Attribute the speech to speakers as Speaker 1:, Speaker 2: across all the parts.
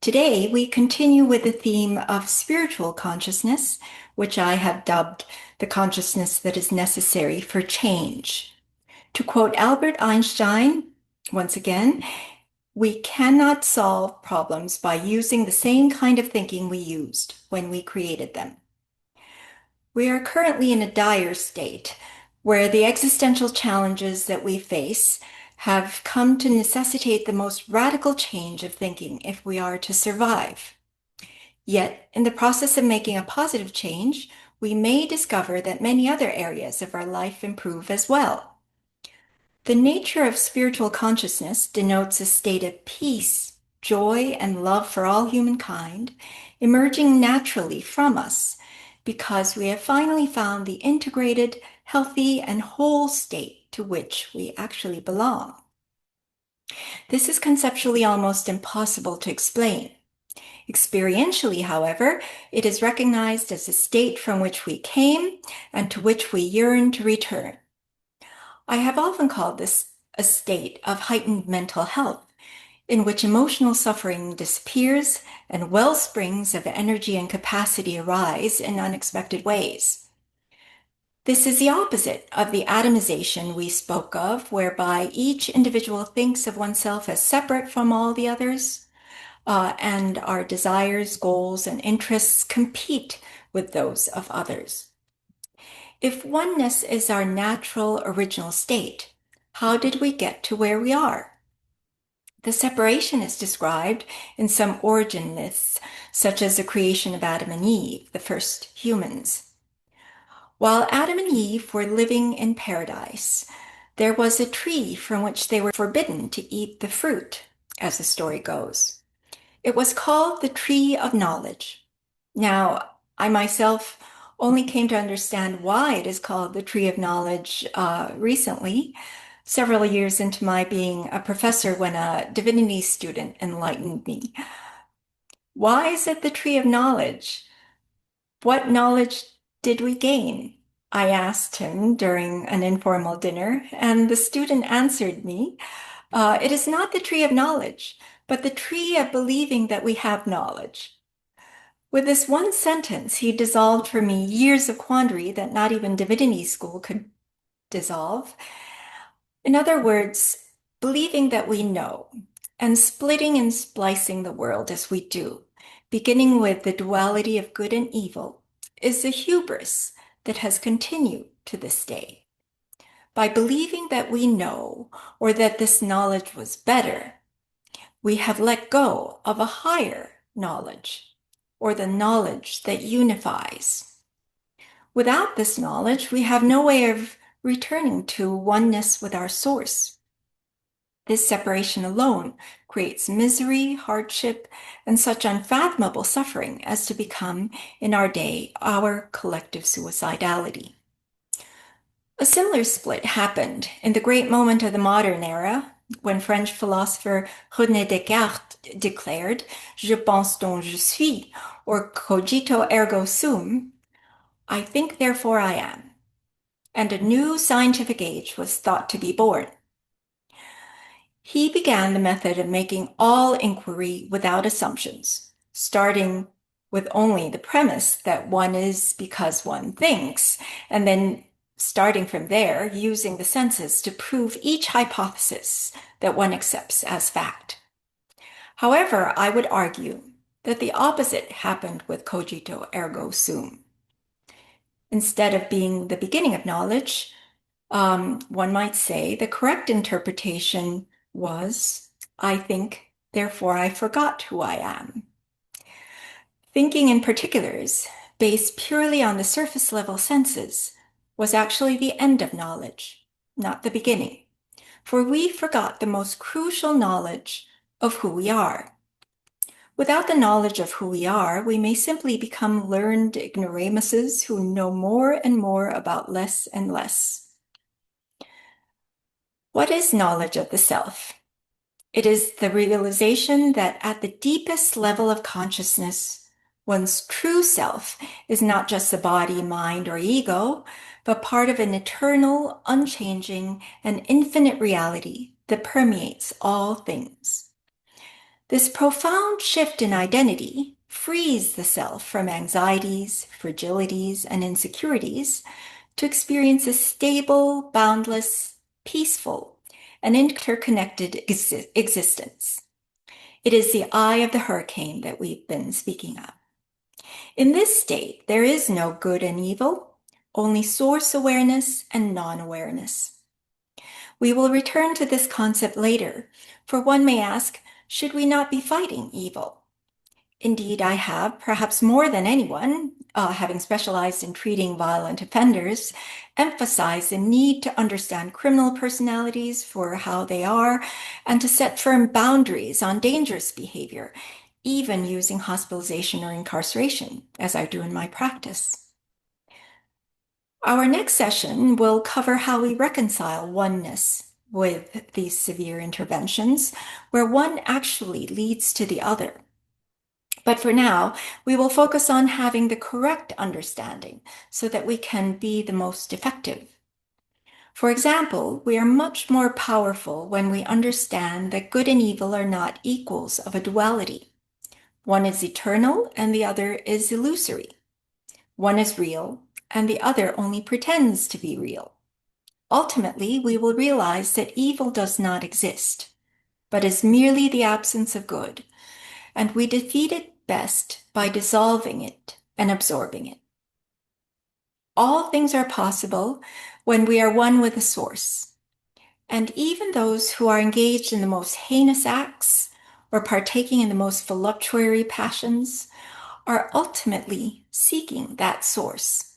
Speaker 1: Today, we continue with the theme of spiritual consciousness, which I have dubbed the consciousness that is necessary for change. To quote Albert Einstein, once again, we cannot solve problems by using the same kind of thinking we used when we created them. We are currently in a dire state where the existential challenges that we face have come to necessitate the most radical change of thinking if we are to survive. Yet, in the process of making a positive change, we may discover that many other areas of our life improve as well. The nature of spiritual consciousness denotes a state of peace, joy, and love for all humankind, emerging naturally from us because we have finally found the integrated, healthy, and whole state to which we actually belong. This is conceptually almost impossible to explain. Experientially, however, it is recognized as a state from which we came and to which we yearn to return. I have often called this a state of heightened mental health, in which emotional suffering disappears and wellsprings of energy and capacity arise in unexpected ways. This is the opposite of the atomization we spoke of, whereby each individual thinks of oneself as separate from all the others, and our desires, goals, and interests compete with those of others. If oneness is our natural original state, how did we get to where we are? The separation is described in some origin myths, such as the creation of Adam and Eve, the first humans. While Adam and Eve were living in paradise, there was a tree from which they were forbidden to eat the fruit, as the story goes. It was called the Tree of Knowledge. Now, I myself only came to understand why it is called the Tree of Knowledge recently, several years into my being a professor when a divinity student enlightened me. Why is it the Tree of Knowledge? What knowledge did we gain? I asked him during an informal dinner, and the student answered me, it is not the tree of knowledge, but the tree of believing that we have knowledge. With this one sentence, he dissolved for me years of quandary that not even divinity school could dissolve. In other words, believing that we know and splitting and splicing the world as we do, beginning with the duality of good and evil, is the hubris that has continued to this day. By believing that we know or that this knowledge was better, we have let go of a higher knowledge, or the knowledge that unifies. Without this knowledge, we have no way of returning to oneness with our source. This separation alone creates misery, hardship, and such unfathomable suffering as to become, in our day, our collective suicidality. A similar split happened in the great moment of the modern era, when French philosopher René Descartes declared, Je pense donc je suis, or cogito ergo sum, I think therefore I am, and a new scientific age was thought to be born. He began the method of making all inquiry without assumptions, starting with only the premise that one is because one thinks, and then starting from there, using the senses to prove each hypothesis that one accepts as fact. However, I would argue that the opposite happened with cogito ergo sum. Instead of being the beginning of knowledge, one might say the correct interpretation was, I think, therefore I forgot who I am. Thinking in particulars, based purely on the surface level senses, was actually the end of knowledge, not the beginning, for we forgot the most crucial knowledge of who we are. Without the knowledge of who we are, we may simply become learned ignoramuses who know more and more about less and less. What is knowledge of the self? It is the realization that at the deepest level of consciousness, one's true self is not just the body, mind, or ego, but part of an eternal, unchanging, and infinite reality that permeates all things. This profound shift in identity frees the self from anxieties, fragilities, and insecurities to experience a stable, boundless, peaceful, and interconnected existence. It is the eye of the hurricane that we've been speaking of. In this state, there is no good and evil, only source awareness and non-awareness. We will return to this concept later, for one may ask, should we not be fighting evil? Indeed, I have, perhaps more than anyone, having specialized in treating violent offenders, emphasized the need to understand criminal personalities for how they are and to set firm boundaries on dangerous behavior, even using hospitalization or incarceration, as I do in my practice. Our next session will cover how we reconcile oneness with these severe interventions, where one actually leads to the other. But for now, we will focus on having the correct understanding so that we can be the most effective. For example, we are much more powerful when we understand that good and evil are not equals of a duality. One is eternal and the other is illusory. One is real and the other only pretends to be real. Ultimately, we will realize that evil does not exist, but is merely the absence of good, and we defeat it best by dissolving it and absorbing it. All things are possible when we are one with the source. And even those who are engaged in the most heinous acts or partaking in the most voluptuary passions are ultimately seeking that source.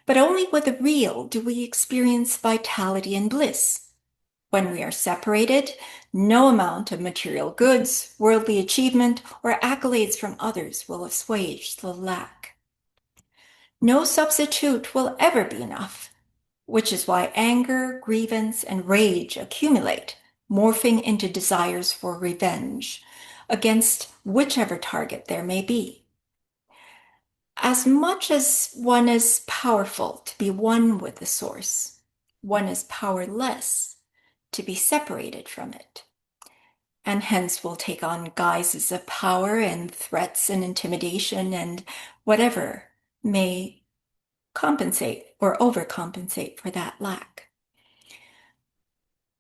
Speaker 1: But only with the real do we experience vitality and bliss. When we are separated, no amount of material goods, worldly achievement, or accolades from others will assuage the lack. No substitute will ever be enough, which is why anger, grievance, and rage accumulate, morphing into desires for revenge against whichever target there may be. As much as one is powerful to be one with the source, one is powerless to be separated from it, and hence will take on guises of power and threats and intimidation and whatever may compensate or overcompensate for that lack.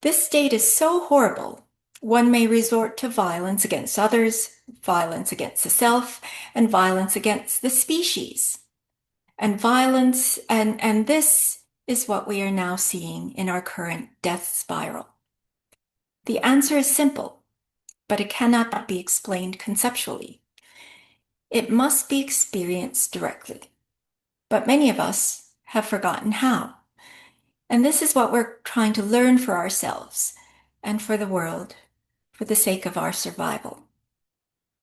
Speaker 1: This state is so horrible, one may resort to violence against others, violence against the self, and violence against the species. And violence, and this is what we are now seeing in our current death spiral. The answer is simple, but it cannot be explained conceptually. It must be experienced directly. But many of us have forgotten how. And this is what we're trying to learn for ourselves and for the world, for the sake of our survival.